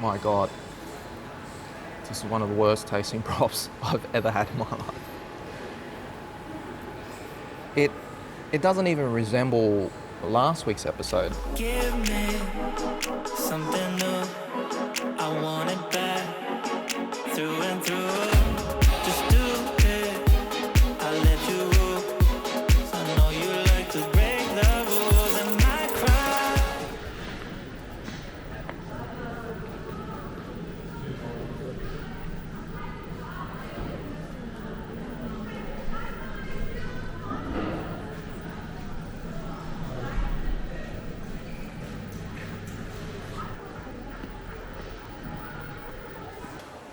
My God, this is one of the worst tasting broths I've ever had in my life. It doesn't even resemble last week's episode. Give me something new. I want it back through and through. Just do it. I'll let you rule. I know you like to break the rules and I cry.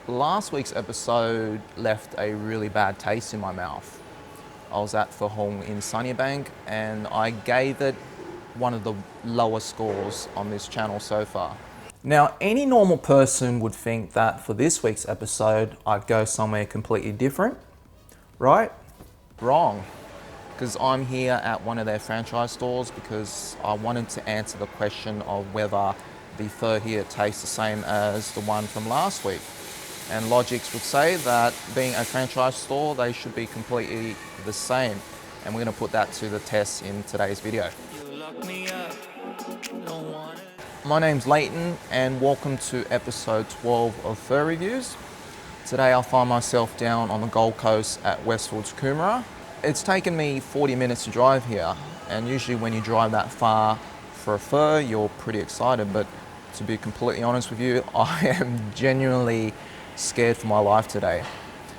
Last week's episode left a really bad taste in my mouth. I was at Pho Hong in Sunnybank and I gave it one of the lowest scores on this channel so far. Now, any normal person would think that for this week's episode, I'd go somewhere completely different, right? Wrong. Because I'm here at one of their franchise stores because I wanted to answer the question of whether the pho here tastes the same as the one from last week. And logics would say that being a franchise store, they should be completely the same. And we're going to put that to the test in today's video. You lock me up. Don't want it. My name's Leighton and welcome to episode 12 of Pho Reviews. Today I find myself down on the Gold Coast at Westfields Coomera. It's taken me 40 minutes to drive here, and usually when you drive that far for a pho, you're pretty excited, but to be completely honest with you, I am genuinely scared for my life today.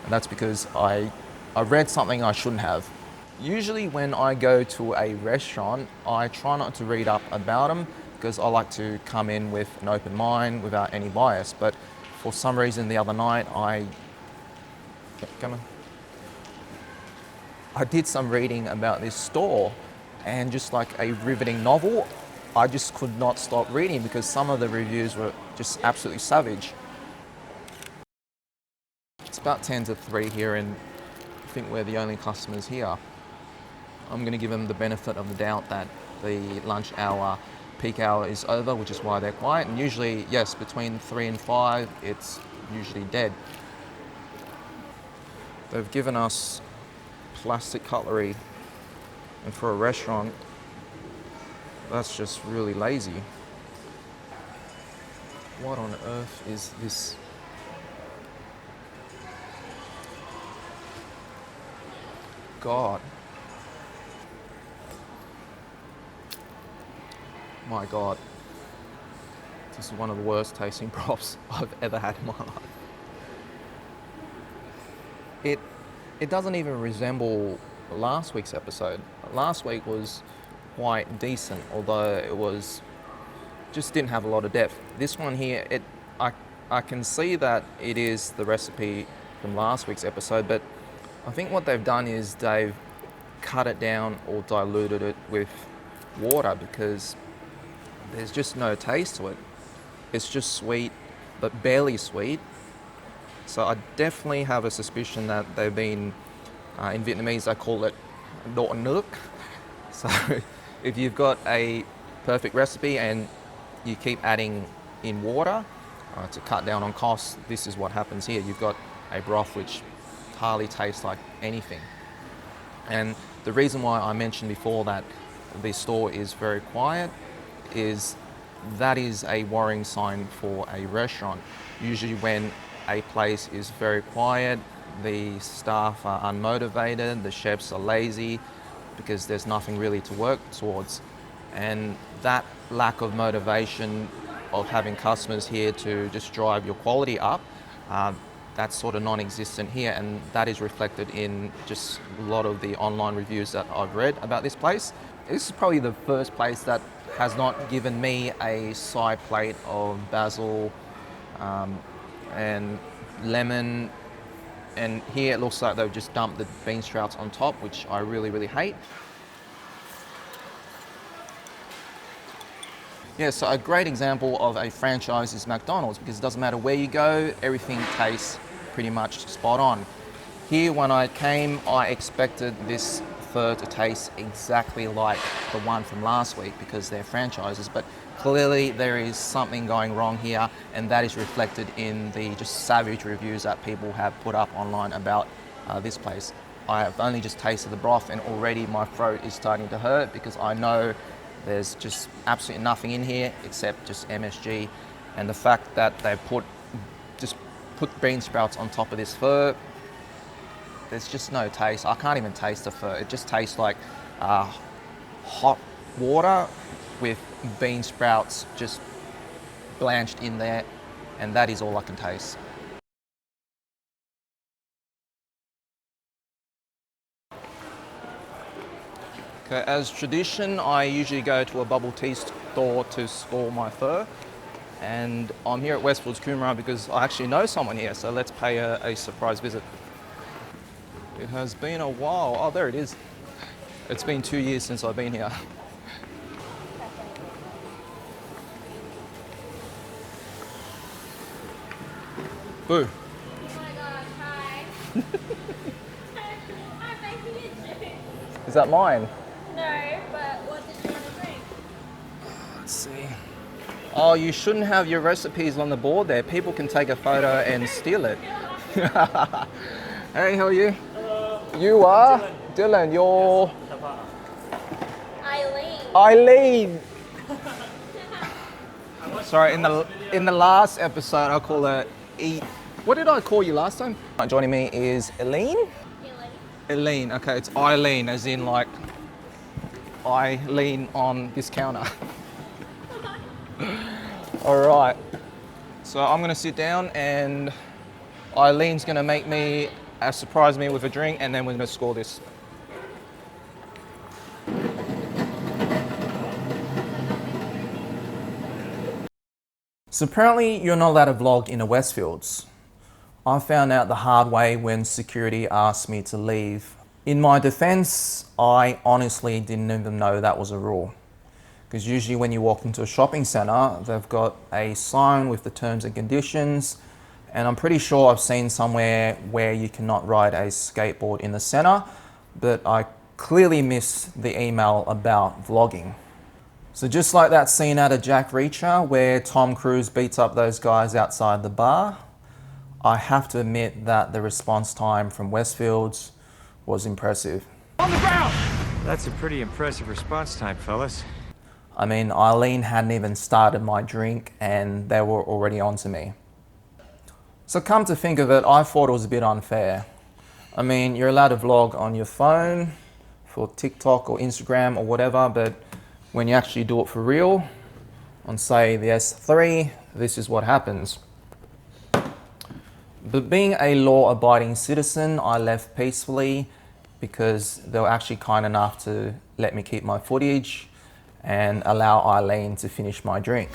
And that's because I read something I shouldn't have. Usually when I go to a restaurant, I try not to read up about them because I like to come in with an open mind without any bias. But for some reason the other night I did some reading about this store, and just like a riveting novel, I just could not stop reading because some of the reviews were just absolutely savage. It's about 10 to 3 here and I think we're the only customers here. I'm going to give them the benefit of the doubt that the lunch hour, peak hour is over, which is why they're quiet. And usually, yes, between 3 and 5, it's usually dead. They've given us plastic cutlery, and for a restaurant, that's just really lazy. What on earth is this? God. My God. This is one of the worst tasting broths I've ever had in my life. It doesn't even resemble last week's episode. Last week was quite decent, although it was just didn't have a lot of depth. This one here, I can see that it is the recipe from last week's episode, but I think what they've done is they've cut it down or diluted it with water because there's just no taste to it. It's just sweet, but barely sweet. So I definitely have a suspicion that they've been, in Vietnamese they call it đổ nước. So if you've got a perfect recipe and you keep adding in water to cut down on costs, this is what happens here. You've got a broth which hardly tastes like anything. And the reason why I mentioned before that the store is very quiet is that is a worrying sign for a restaurant. Usually when a place is very quiet, the staff are unmotivated, the chefs are lazy because there's nothing really to work towards. And that lack of motivation of having customers here to just drive your quality up, that's sort of non-existent here, and that is reflected in just a lot of the online reviews that I've read about this place. This is probably the first place that has not given me a side plate of basil and lemon, and here it looks like they've just dumped the bean sprouts on top, which I really, really hate. Yeah, so a great example of a franchise is McDonald's, because it doesn't matter where you go, everything tastes pretty much spot on. Here, when I came, I expected this pho to taste exactly like the one from last week because they're franchises, but clearly there is something going wrong here, and that is reflected in the just savage reviews that people have put up online about this place. I have only just tasted the broth and already my throat is starting to hurt because I know there's just absolutely nothing in here except just MSG, and the fact that they put bean sprouts on top of this pho, there's just no taste. I can't even taste the pho. It just tastes like hot water with bean sprouts just blanched in there, and that is all I can taste. Okay, as tradition, I usually go to a bubble tea store to score my pho, and I'm here at Westfields Coomera because I actually know someone here, so let's pay a surprise visit. It has been a while. Oh, there it is. It's been 2 years since I've been here. Boo. Oh my god, hi. I'm making a drink. Is that mine? No, but what did you want to drink? Let's see. Oh, you shouldn't have your recipes on the board there. People can take a photo and steal it. Hey, how are you? Hello. You are? Dylan, you're... Eileen. Eileen! Sorry, in the last episode I called her What did I call you last time? Joining me is Eileen? Eileen, okay, it's Eileen, as in like I lean on this counter. All right, so I'm gonna sit down and Eileen's gonna surprise me with a drink, and then we're gonna score this. So apparently you're not allowed to vlog in a Westfields. I found out the hard way when security asked me to leave. In my defense, I honestly didn't even know that was a rule. Because usually when you walk into a shopping center, they've got a sign with the terms and conditions. And I'm pretty sure I've seen somewhere where you cannot ride a skateboard in the center, but I clearly missed the email about vlogging. So just like that scene out of Jack Reacher where Tom Cruise beats up those guys outside the bar, I have to admit that the response time from Westfields was impressive. On the ground! That's a pretty impressive response time, fellas. I mean, Eileen hadn't even started my drink and they were already on to me. So come to think of it, I thought it was a bit unfair. I mean, you're allowed to vlog on your phone for TikTok or Instagram or whatever, but when you actually do it for real, on say the S3, this is what happens. But being a law-abiding citizen, I left peacefully because they were actually kind enough to let me keep my footage and allow Eileen to finish my drink.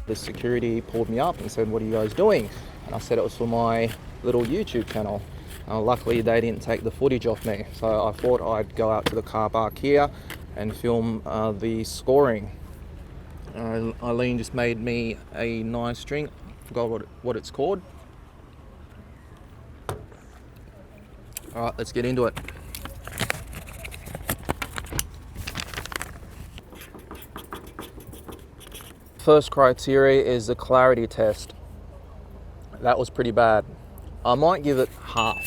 The security pulled me up and said, "What are you guys doing?" And I said it was for my little YouTube channel. Luckily they didn't take the footage off me, so I thought I'd go out to the car park here and film the scoring. Eileen just made me a nice drink. Forgot what it's called. All right, let's get into it. First criteria is the clarity test. That was pretty bad. I might give it half.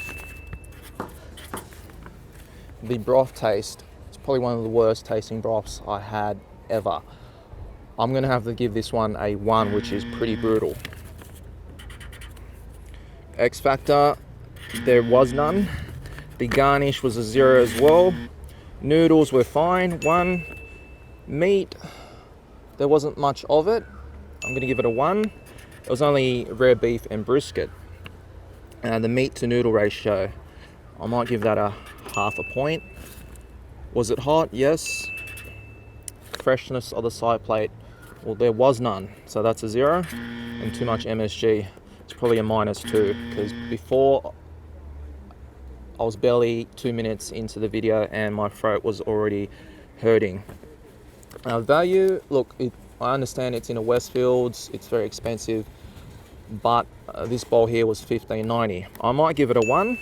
The broth taste, it's probably one of the worst tasting broths I had ever. I'm gonna have to give this one a 1, which is pretty brutal. X factor, there was none. The garnish was a 0 as well. Noodles were fine, 1. Meat, there wasn't much of it. I'm gonna give it a 1. It was only rare beef and brisket. The meat to noodle ratio, I might give that a half a point. Was it hot? Yes. Freshness of the side plate, well, there was none, so that's a 0. And too much MSG, it's probably a -2, because before I was barely 2 minutes into the video and my throat was already hurting. Value, look, I understand it's in a Westfields, it's very expensive, but this bowl here was $15.90. I might give it a 1.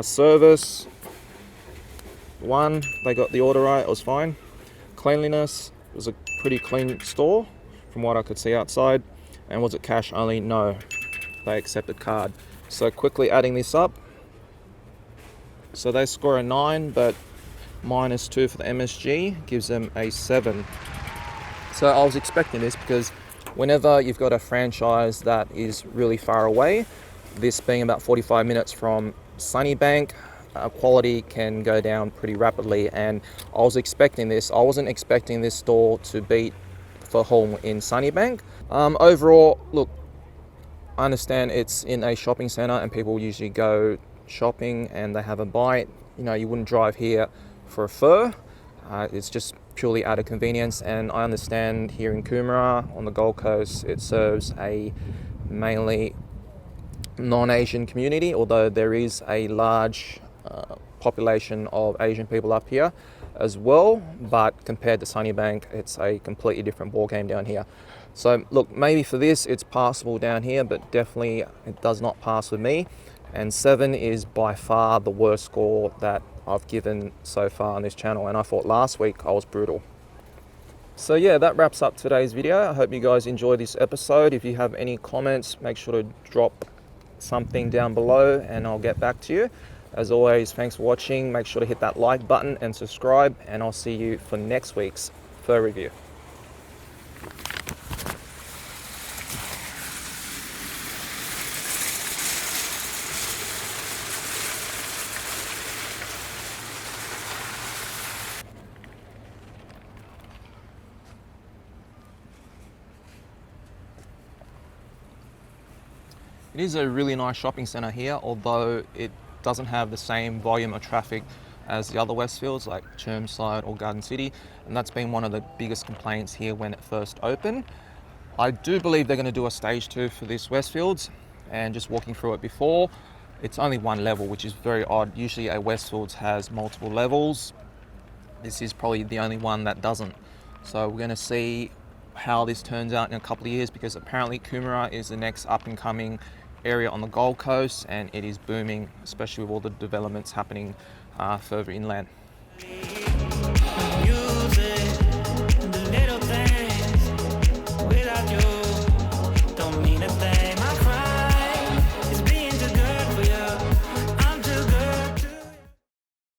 Service, 1. They got the order right, it was fine. Cleanliness, it was a pretty clean store from what I could see outside. And was it cash only? No, they accepted card. So quickly adding this up, so they score a 9, but -2 for the MSG gives them a 7. So I was expecting this because whenever you've got a franchise that is really far away, this being about 45 minutes from Sunnybank, quality can go down pretty rapidly, and I was expecting this. I wasn't expecting this store to beat Pho Home in Sunnybank. Overall, look, I understand it's in a shopping center and people usually go shopping and they have a bite. You know, you wouldn't drive here for a pho. It's just purely out of convenience, and I understand here in Coomera on the Gold Coast it serves a mainly non-Asian community, although there is a large population of Asian people up here as well, but compared to Sunnybank it's a completely different ball game down here. So look, maybe for this it's passable down here, but definitely it does not pass with me, and 7 is by far the worst score that I've given so far on this channel, and I thought last week I was brutal. So yeah, that wraps up today's video. I hope you guys enjoyed this episode. If you have any comments, make sure to drop something down below and I'll get back to you. As always, thanks for watching. Make sure to hit that like button and subscribe, and I'll see you for next week's pho review. It is a really nice shopping centre here, although it doesn't have the same volume of traffic as the other Westfields like Chermside or Garden City, and that's been one of the biggest complaints here when it first opened. I do believe they're going to do a stage 2 for this Westfields, and just walking through it before, it's only 1 level, which is very odd. Usually a Westfields has multiple levels. This is probably the only one that doesn't. So we're going to see how this turns out in a couple of years, because apparently Coomera is the next up and coming area on the Gold Coast, and it is booming, especially with all the developments happening further inland.